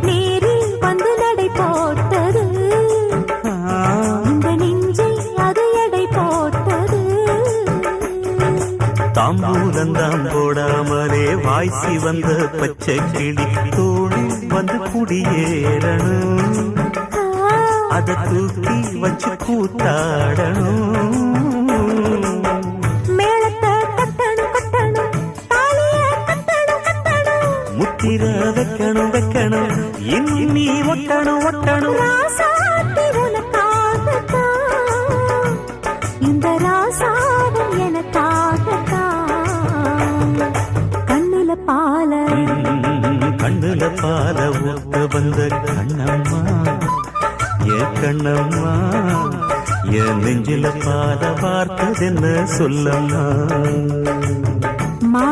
நேரில் வந்து நடை போட்டது இந்த நெஞ்சில் அது எடை போட்டது தாம்பூலந்தாம் போடாமலே வாய்ச்சி வந்த பச்சை கிளி தோழி வந்து குடியேறணும் அத தூக்கி வச்சு கூத்தாடணும் முத்திர வைக்கணும் வைக்கணும் இன்னி ஒட்டணும் ஒட்டணும் இந்த ராசாவும் எனக்காகத்தான் கண்ணுல பால ஊத்த வந்த கண்ணம்மா என் கண்ணம்மா என் நெஞ்சில பால பார்த்ததென்ன சொல்லம்மா